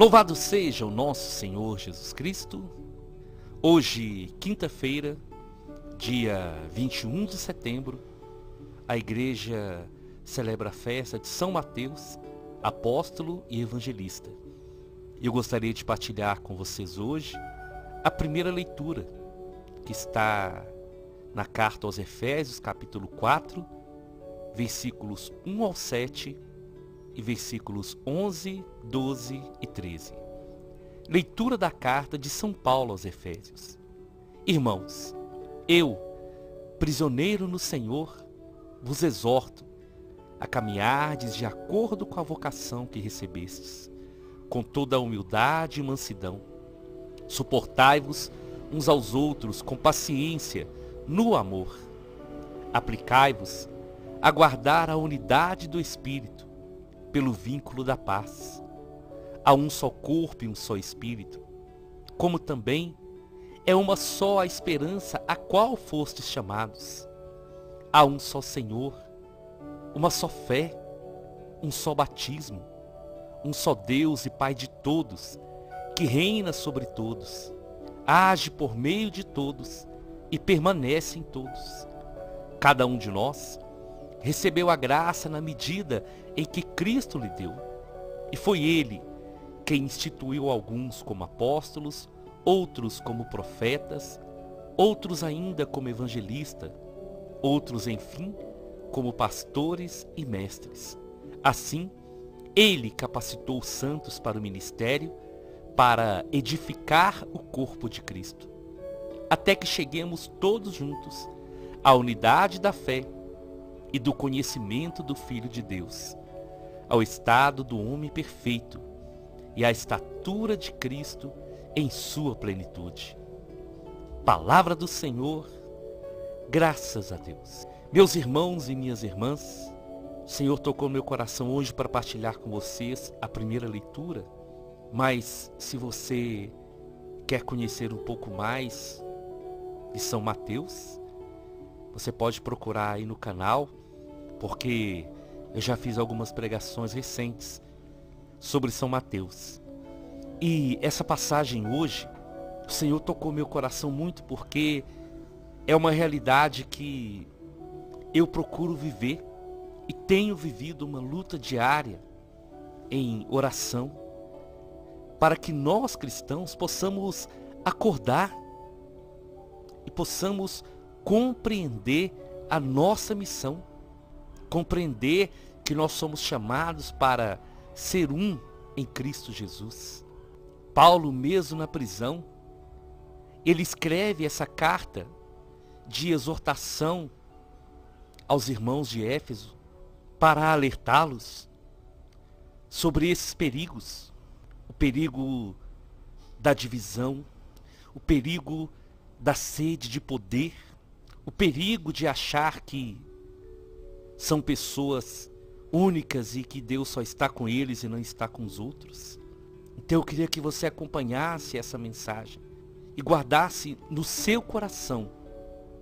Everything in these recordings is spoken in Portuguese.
Louvado seja o nosso Senhor Jesus Cristo. Hoje, quinta-feira, dia 21 de setembro, a igreja celebra a festa de São Mateus, apóstolo e evangelista. Eu gostaria de partilhar com vocês hoje a primeira leitura, que está na carta aos Efésios, capítulo 4, versículos 1 ao 7 e versículos 11, 12 e 13. Leitura da carta de São Paulo aos Efésios. Irmãos, eu, prisioneiro no Senhor, vos exorto a caminhardes de acordo com a vocação que recebestes, com toda a humildade e mansidão. Suportai-vos uns aos outros com paciência no amor. Aplicai-vos a guardar a unidade do Espírito pelo vínculo da paz. Há um só corpo e um só Espírito, como também é uma só a esperança a qual fostes chamados. Há um só Senhor, uma só fé, um só batismo, um só Deus e Pai de todos, que reina sobre todos, age por meio de todos e permanece em todos. Cada um de nós recebeu a graça na medida em que Cristo lhe deu. E foi Ele quem instituiu alguns como apóstolos, outros como profetas, outros ainda como evangelistas, outros, enfim, como pastores e mestres. Assim, Ele capacitou os santos para o ministério, para edificar o corpo de Cristo, até que cheguemos todos juntos à unidade da fé e do conhecimento do Filho de Deus, ao estado do homem perfeito e à estatura de Cristo em sua plenitude. Palavra do Senhor, graças a Deus. Meus irmãos e minhas irmãs, o Senhor tocou no meu coração hoje para partilhar com vocês a primeira leitura, mas se você quer conhecer um pouco mais de São Mateus, você pode procurar aí no canal, porque eu já fiz algumas pregações recentes sobre São Mateus. E essa passagem hoje, o Senhor tocou meu coração muito, porque é uma realidade que eu procuro viver e tenho vivido uma luta diária em oração, para que nós cristãos possamos acordar e possamos compreender a nossa missão, compreender que nós somos chamados para ser um em Cristo Jesus. Paulo, mesmo na prisão, ele escreve essa carta de exortação aos irmãos de Éfeso para alertá-los sobre esses perigos, o perigo da divisão, o perigo da sede de poder, o perigo de achar que são pessoas únicas e que Deus só está com eles e não está com os outros. Então eu queria que você acompanhasse essa mensagem e guardasse no seu coração,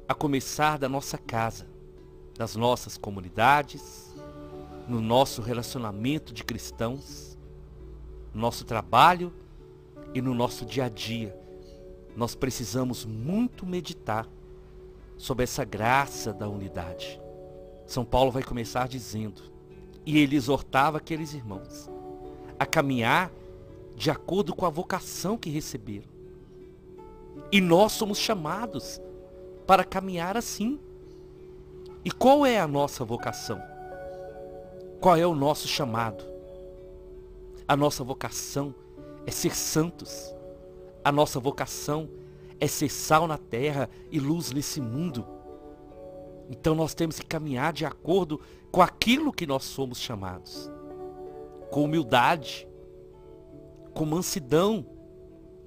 a começar da nossa casa, das nossas comunidades, no nosso relacionamento de cristãos, no nosso trabalho e no nosso dia a dia. Nós precisamos muito meditar sobre essa graça da unidade. São Paulo vai começar dizendo: e ele exortava aqueles irmãos a caminhar de acordo com a vocação que receberam. E nós somos chamados para caminhar assim. E qual é a nossa vocação? Qual é o nosso chamado? A nossa vocação é ser santos. A nossa vocação é ser sal na terra e luz nesse mundo. Então nós temos que caminhar de acordo com aquilo que nós somos chamados. Com humildade, com mansidão.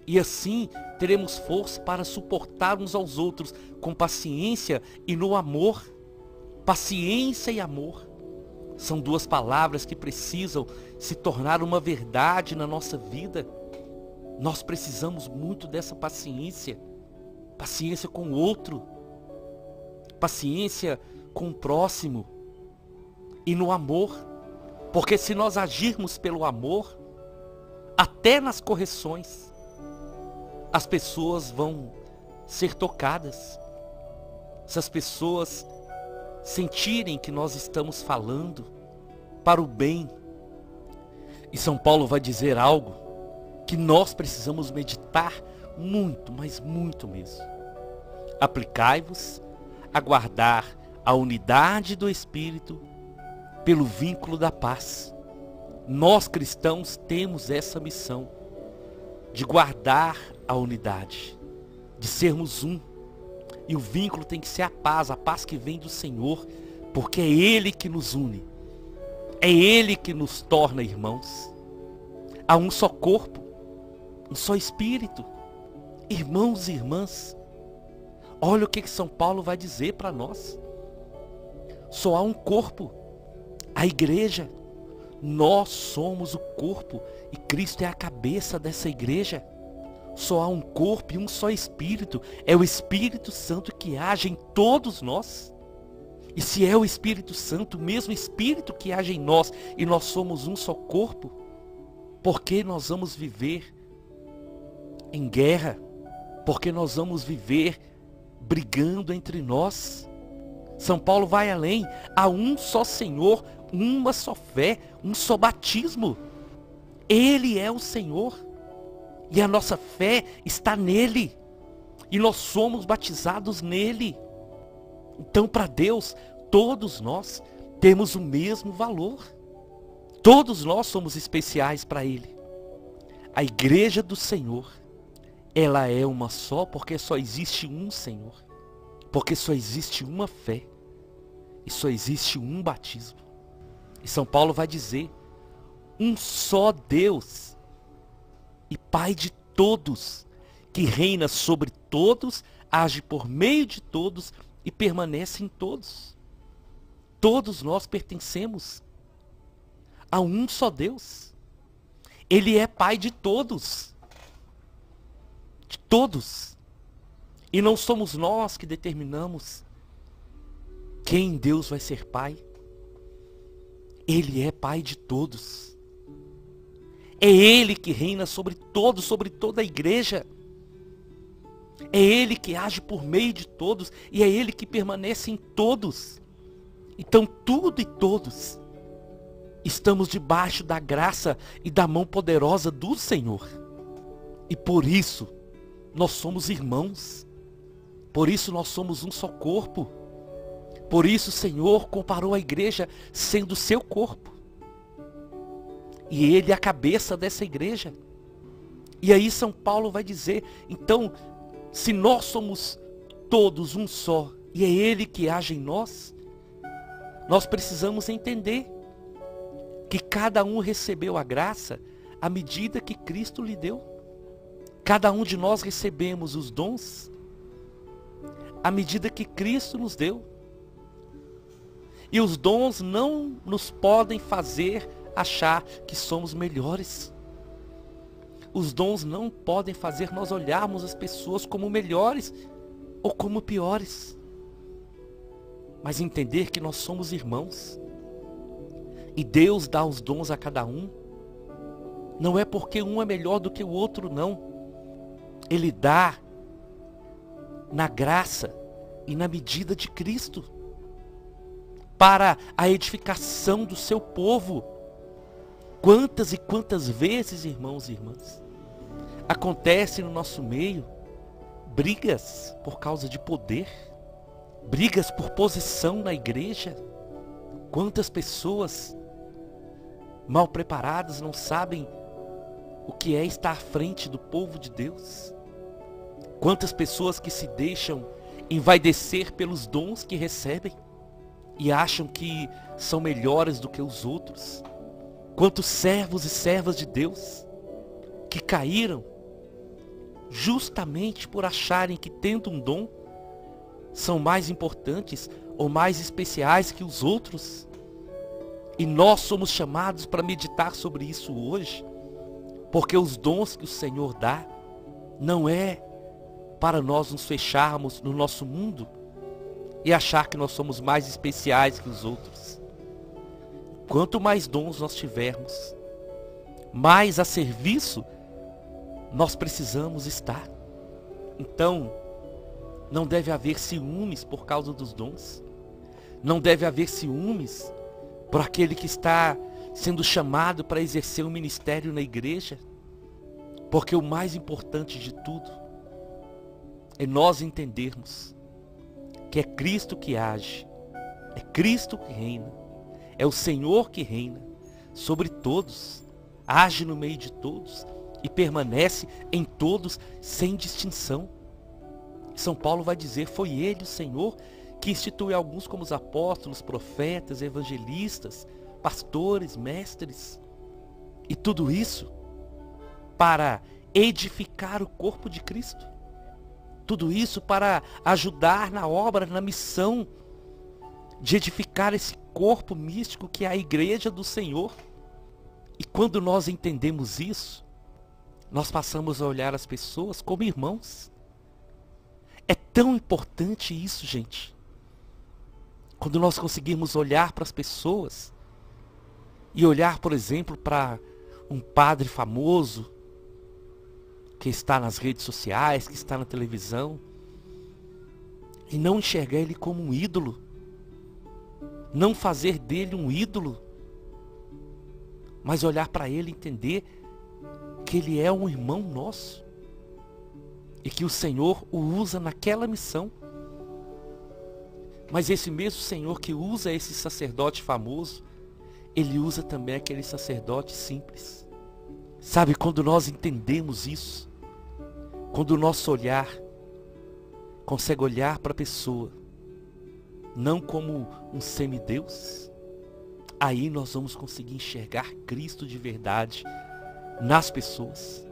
E assim teremos força para suportar uns aos outros com paciência e no amor. Paciência e amor são duas palavras que precisam se tornar uma verdade na nossa vida. Nós precisamos muito dessa paciência. Paciência com o outro. Paciência com o próximo. E no amor. Porque se nós agirmos pelo amor, Até nas correções, as pessoas vão ser tocadas. Se as pessoas sentirem que nós estamos falando para o bem. E São Paulo vai dizer algo que nós precisamos meditar muito, mas muito mesmo. Aplicai-vos a guardar a unidade do Espírito pelo vínculo da paz. Nós cristãos temos essa missão de guardar a unidade, de sermos um. E o vínculo tem que ser a paz que vem do Senhor, porque é Ele que nos une, é Ele que nos torna irmãos. Há um só corpo, um só Espírito, irmãos e irmãs. Olha o que São Paulo vai dizer para nós. Só há um corpo, a igreja. Nós somos o corpo e Cristo é a cabeça dessa igreja. Só há um corpo e um só Espírito. É o Espírito Santo que age em todos nós. E se é o Espírito Santo, o mesmo Espírito que age em nós, e nós somos um só corpo, por que nós vamos viver em guerra? Por que nós vamos viver brigando entre nós? São Paulo vai além. Há um só Senhor, uma só fé, um só batismo. Ele é o Senhor. E a nossa fé está nele. E nós somos batizados nele. Então, para Deus, todos nós temos o mesmo valor. Todos nós somos especiais para Ele. A igreja do Senhor, ela é uma só porque só existe um Senhor. Porque só existe uma fé. E só existe um batismo. E São Paulo vai dizer, um só Deus e Pai de todos, que reina sobre todos, age por meio de todos e permanece em todos. Todos nós pertencemos a um só Deus. Ele é Pai de todos. De todos. E não somos nós que determinamos quem Deus vai ser Pai. Ele é Pai de todos. É Ele que reina sobre todos, sobre toda a igreja. É Ele que age por meio de todos e é Ele que permanece em todos. Então tudo e todos estamos debaixo da graça e da mão poderosa do Senhor. E por isso nós somos irmãos. Por isso nós somos um só corpo. Por isso o Senhor comparou a igreja sendo seu corpo. E Ele é a cabeça dessa igreja. E aí São Paulo vai dizer, então, se nós somos todos um só, e é Ele que age em nós, nós precisamos entender que cada um recebeu a graça à medida que Cristo lhe deu. Cada um de nós recebemos os dons à medida que Cristo nos deu. E os dons não nos podem fazer achar que somos melhores. Os dons não podem fazer nós olharmos as pessoas como melhores ou como piores. Mas entender que nós somos irmãos. E Deus dá os dons a cada um. Não é porque um é melhor do que o outro, não. Ele dá na graça e na medida de Cristo. Para a edificação do seu povo. Quantas e quantas vezes, irmãos e irmãs, acontece no nosso meio brigas por causa de poder, brigas por posição na igreja. Quantas pessoas mal preparadas não sabem o que é estar à frente do povo de Deus. Quantas pessoas que se deixam envaidecer pelos dons que recebem e acham que são melhores do que os outros. Quantos servos e servas de Deus que caíram justamente por acharem que tendo um dom são mais importantes ou mais especiais que os outros. E nós somos chamados para meditar sobre isso hoje, porque os dons que o Senhor dá não é para nós nos fecharmos no nosso mundo e achar que nós somos mais especiais que os outros. Quanto mais dons nós tivermos, mais a serviço nós precisamos estar. Então, não deve haver ciúmes por causa dos dons. Não deve haver ciúmes por aquele que está sendo chamado para exercer um ministério na igreja. Porque o mais importante de tudo é nós entendermos que é Cristo que age, é Cristo que reina, é o Senhor que reina sobre todos, age no meio de todos e permanece em todos sem distinção. São Paulo vai dizer, foi Ele, o Senhor, que instituiu alguns como os apóstolos, profetas, evangelistas, pastores, mestres. E tudo isso para edificar o corpo de Cristo. Tudo isso para ajudar na obra, na missão de edificar esse corpo místico que é a igreja do Senhor. E quando nós entendemos isso, nós passamos a olhar as pessoas como irmãos. É tão importante isso, gente. Quando nós conseguirmos olhar para as pessoas e olhar, por exemplo, para um padre famoso que está nas redes sociais, que está na televisão, e não enxergar ele como um ídolo, não fazer dele um ídolo, mas olhar para ele e entender que ele é um irmão nosso e que o Senhor o usa naquela missão. Mas esse mesmo Senhor que usa esse sacerdote famoso, Ele usa também aquele sacerdote simples. Sabe, quando nós entendemos isso, quando o nosso olhar consegue olhar para a pessoa, não como um semideus, aí nós vamos conseguir enxergar Cristo de verdade nas pessoas.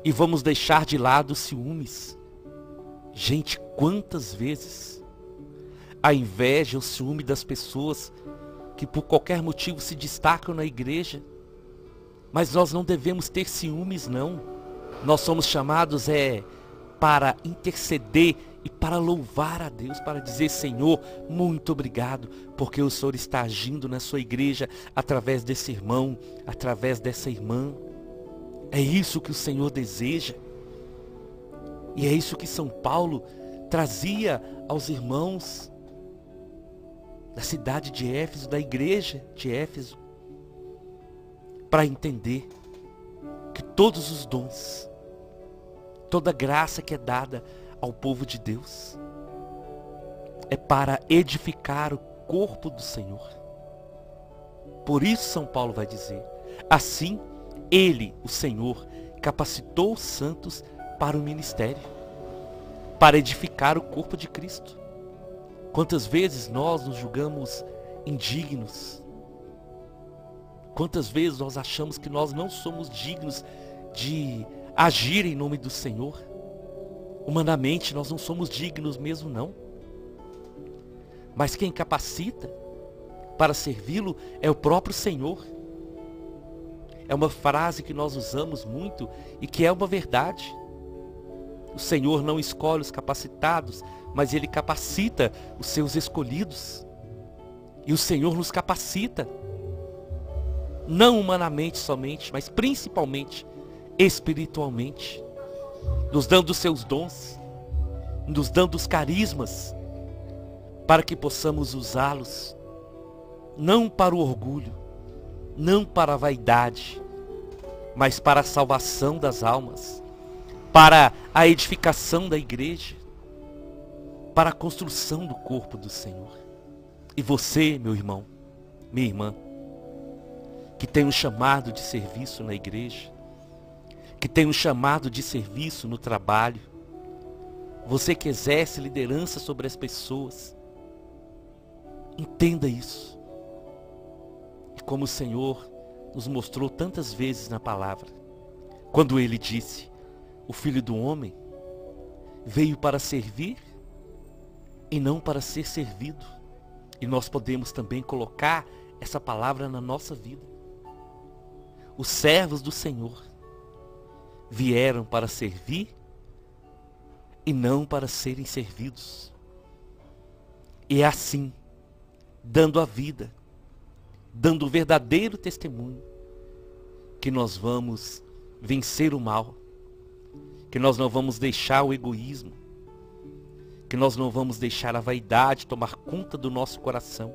E vamos deixar de lado os ciúmes. Gente, quantas vezes a inveja, o ciúme das pessoas que por qualquer motivo se destacam na igreja, mas nós não devemos ter ciúmes, não. Nós somos chamados para interceder e para louvar a Deus, para dizer, Senhor, muito obrigado, porque o Senhor está agindo na sua igreja através desse irmão, através dessa irmã. É isso que o Senhor deseja. E é isso que São Paulo trazia aos irmãos da cidade de Éfeso, da igreja de Éfeso, para entender que todos os dons, toda graça que é dada ao povo de Deus, é para edificar o corpo do Senhor. Por isso São Paulo vai dizer, assim Ele, o Senhor, capacitou os santos para o ministério, para edificar o corpo de Cristo. Quantas vezes nós nos julgamos indignos? Quantas vezes nós achamos que nós não somos dignos de agir em nome do Senhor? Humanamente nós não somos dignos mesmo, não. Mas quem capacita para servi-lo é o próprio Senhor. É uma frase que nós usamos muito e que é uma verdade. O Senhor não escolhe os capacitados, mas Ele capacita os seus escolhidos. E o Senhor nos capacita, não humanamente somente, mas principalmente espiritualmente, nos dando os seus dons, nos dando os carismas, para que possamos usá-los, não para o orgulho, não para a vaidade, mas para a salvação das almas, para a edificação da igreja, para a construção do corpo do Senhor. E você, meu irmão, minha irmã, que tem um chamado de serviço na igreja, que tem um chamado de serviço no trabalho, você que exerce liderança sobre as pessoas, entenda isso. E como o Senhor nos mostrou tantas vezes na palavra, quando Ele disse, o Filho do Homem veio para servir e não para ser servido. E nós podemos também colocar essa palavra na nossa vida. Os servos do Senhor vieram para servir e não para serem servidos. E é assim, dando a vida, dando o verdadeiro testemunho, que nós vamos vencer o mal, que nós não vamos deixar o egoísmo, que nós não vamos deixar a vaidade tomar conta do nosso coração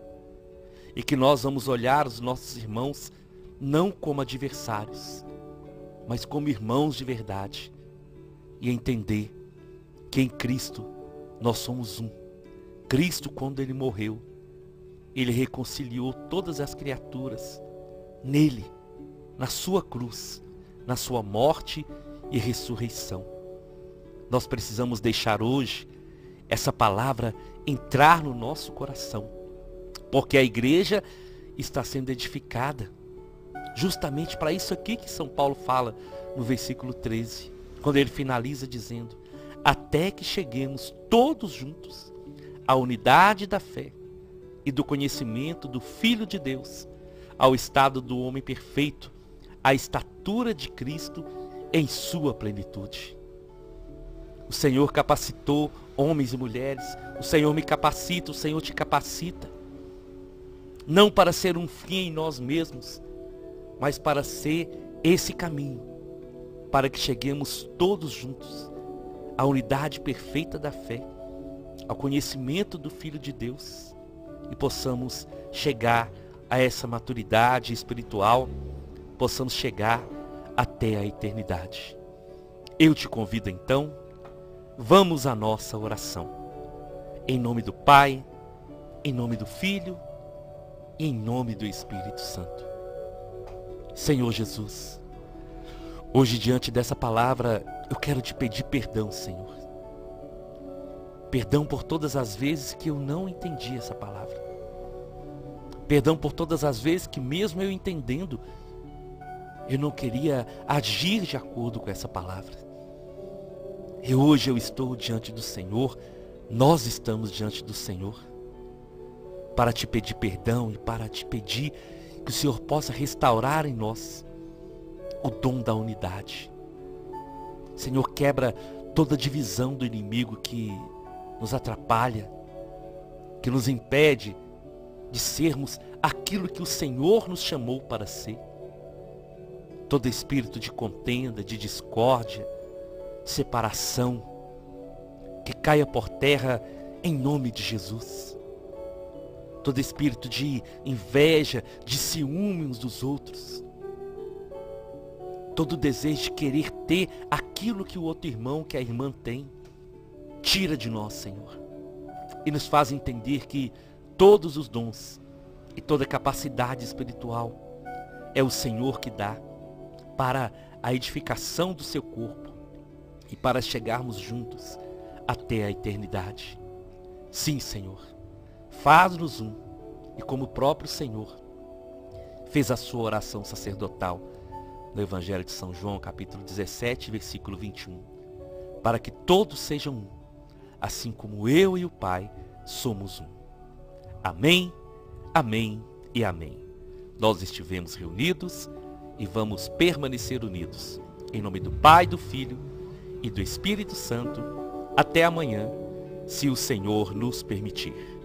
e que nós vamos olhar os nossos irmãos não como adversários, mas como irmãos de verdade e entender que em Cristo nós somos um. Cristo, quando ele morreu, ele reconciliou todas as criaturas nele, na sua cruz, na sua morte e ressurreição. Nós precisamos deixar hoje essa palavra entrar no nosso coração, porque a igreja está sendo edificada justamente para isso aqui que São Paulo fala no versículo 13, quando ele finaliza dizendo: até que cheguemos todos juntos à unidade da fé e do conhecimento do Filho de Deus, ao estado do homem perfeito, à estatura de Cristo em sua plenitude. O Senhor capacitou homens e mulheres, o Senhor me capacita, o Senhor te capacita, não para ser um fim em nós mesmos, mas para ser esse caminho, para que cheguemos todos juntos à unidade perfeita da fé, ao conhecimento do Filho de Deus, e possamos chegar a essa maturidade espiritual, possamos chegar até a eternidade. Eu te convido então, vamos à nossa oração. Em nome do Pai, em nome do Filho e em nome do Espírito Santo. Senhor Jesus, hoje diante dessa palavra, eu quero te pedir perdão, Senhor. Perdão por todas as vezes que eu não entendi essa palavra. Perdão por todas as vezes que mesmo eu entendendo, eu não queria agir de acordo com essa palavra. E hoje eu estou diante do Senhor, nós estamos diante do Senhor, para te pedir perdão e para te pedir que o Senhor possa restaurar em nós o dom da unidade. Senhor, quebra toda divisão do inimigo que nos atrapalha, que nos impede de sermos aquilo que o Senhor nos chamou para ser. Todo espírito de contenda, de discórdia, de separação, que caia por terra em nome de Jesus. Todo espírito de inveja, de ciúme uns dos outros, todo desejo de querer ter aquilo que o outro irmão, que a irmã tem, tira de nós, Senhor, e nos faz entender que todos os dons e toda capacidade espiritual é o Senhor que dá para a edificação do seu corpo e para chegarmos juntos até a eternidade. Sim, Senhor, faz-nos um, e como o próprio Senhor fez a sua oração sacerdotal no Evangelho de São João, capítulo 17, versículo 21, para que todos sejam um, assim como eu e o Pai somos um. Amém, amém e amém. Nós estivemos reunidos e vamos permanecer unidos. Em nome do Pai, do Filho e do Espírito Santo. Até amanhã, se o Senhor nos permitir.